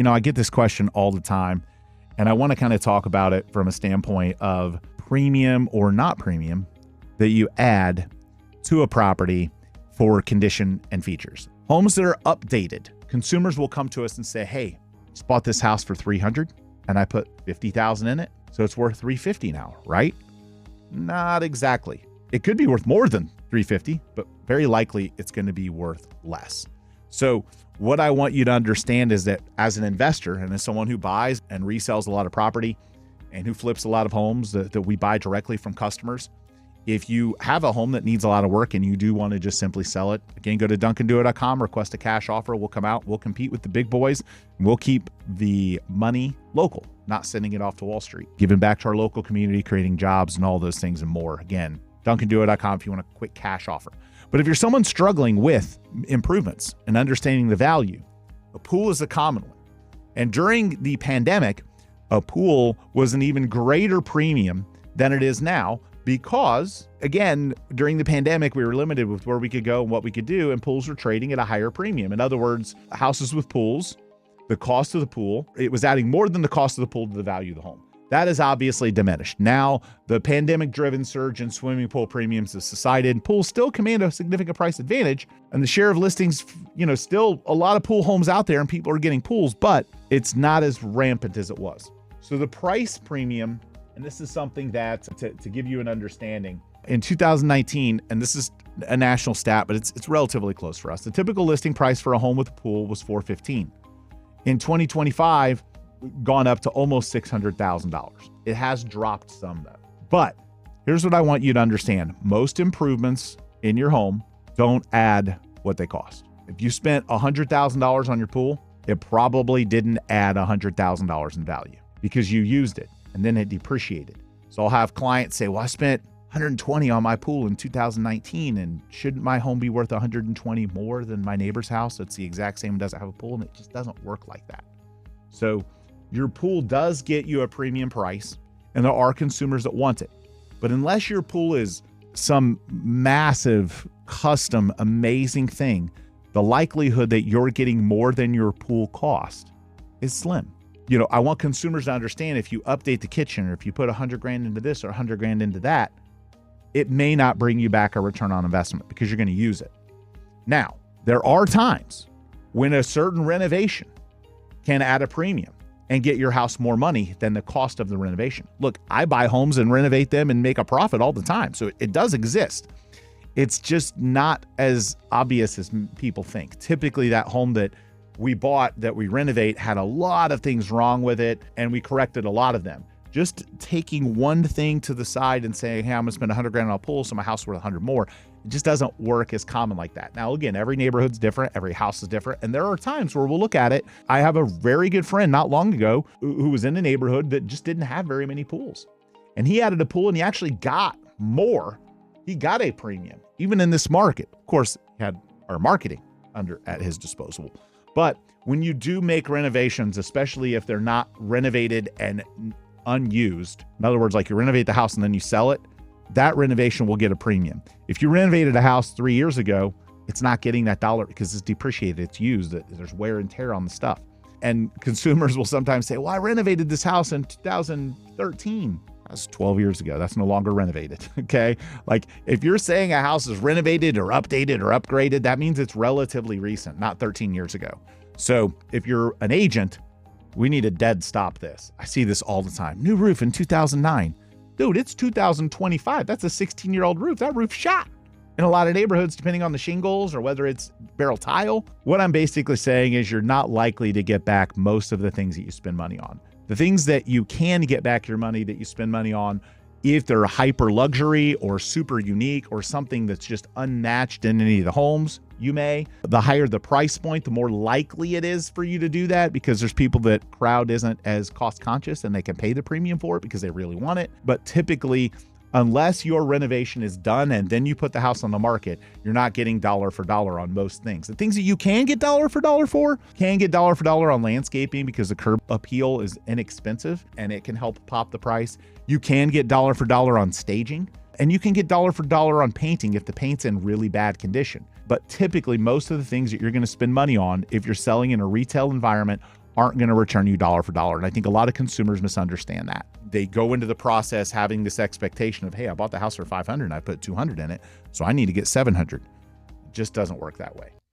I get this question all the time, and I want to kind of talk about it from a standpoint of premium or not premium that you add to a property for condition and features. Homes that are updated, consumers will come to us and say, hey, just bought this house for $300 and I put $50,000 in it, so it's worth $350 now, right? Not exactly. It could be worth more than $350, but very likely it's going to be worth less. So what I want you to understand is that as an investor and as someone who buys and resells a lot of property and who flips a lot of homes that we buy directly from customers, if you have a home that needs a lot of work and you do want to just simply sell it, again, go to duncanduo.com, request a cash offer. We'll come out, we'll compete with the big boys, and we'll keep the money local, not sending it off to Wall Street, giving back to our local community, creating jobs and all those things and more. Again, duncanduo.com if you want a quick cash offer. But if you're someone struggling with improvements and understanding the value, a pool is a common one. And during the pandemic, a pool was an even greater premium than it is now because, again, during the pandemic, we were limited with where we could go and what we could do, and pools were trading at a higher premium. In other words, houses with pools, the cost of the pool, it was adding more than the cost of the pool to the value of the home. That is obviously diminished. Now, the pandemic-driven surge in swimming pool premiums has subsided. Pools still command a significant price advantage, and the share of listings, still a lot of pool homes out there, and people are getting pools, but it's not as rampant as it was. So the price premium, and this is something that, to give you an understanding, in 2019, and this is a national stat, but it's relatively close for us, the typical listing price for a home with a pool was $415,000. In 2025, gone up to almost $600,000. It has dropped some though. But here's what I want you to understand. Most improvements in your home don't add what they cost. If you spent $100,000 on your pool, it probably didn't add $100,000 in value because you used it and then it depreciated. So I'll have clients say, well, I spent $120 on my pool in 2019, and shouldn't my home be worth $120 more than my neighbor's house that's the exact same and doesn't have a pool? And it just doesn't work like that. So your pool does get you a premium price, and there are consumers that want it. But unless your pool is some massive, custom, amazing thing, the likelihood that you're getting more than your pool cost is slim. I want consumers to understand, if you update the kitchen or if you put $100,000 into this or $100,000 into that, it may not bring you back a return on investment because you're going to use it. Now, there are times when a certain renovation can add a premium and get your house more money than the cost of the renovation. Look, I buy homes and renovate them and make a profit all the time. So it does exist. It's just not as obvious as people think. Typically, that home that we bought that we renovate had a lot of things wrong with it, and we corrected a lot of them. Just taking one thing to the side and saying, hey, I'm gonna spend $100,000 on a pool, so my house is worth $100,000 more. It just doesn't work as common like that. Now, again, every neighborhood's different, every house is different, and there are times where we'll look at it. I have a very good friend not long ago who was in a neighborhood that just didn't have very many pools. And he added a pool and he actually got more. He got a premium, even in this market. Of course, he had our marketing at his disposal. But when you do make renovations, especially if they're not renovated and unused, in other words, like you renovate the house and then you sell it, that renovation will get a premium. If you renovated a house 3 years ago, it's not getting that dollar because it's depreciated, it's used, there's wear and tear on the stuff. And consumers will sometimes say, well, I renovated this house in 2013. That's 12 years ago. That's no longer renovated, okay? Like if you're saying a house is renovated or updated or upgraded, that means it's relatively recent, not 13 years ago. So if you're an agent, we need to dead stop this. I see this all the time. New roof in 2009. Dude, it's 2025. That's a 16-year-old roof. That roof shot. In a lot of neighborhoods, depending on the shingles or whether it's barrel tile, what I'm basically saying is you're not likely to get back most of the things that you spend money on. The things that you can get back your money that you spend money on, if they're hyper luxury or super unique or something that's just unmatched in any of the homes, you may. The higher the price point, the more likely it is for you to do that because there's people that crowd isn't as cost conscious and they can pay the premium for it because they really want it. But typically, unless your renovation is done and then you put the house on the market, you're not getting dollar for dollar on most things. The things that you can get dollar for dollar on landscaping because the curb appeal is inexpensive and it can help pop the price. You can get dollar for dollar on staging, and you can get dollar for dollar on painting if the paint's in really bad condition. But typically, most of the things that you're going to spend money on if you're selling in a retail environment aren't going to return you dollar for dollar. And I think a lot of consumers misunderstand that. They go into the process having this expectation of, hey, I bought the house for $500 and I put $200 in it, so I need to get $700. It just doesn't work that way.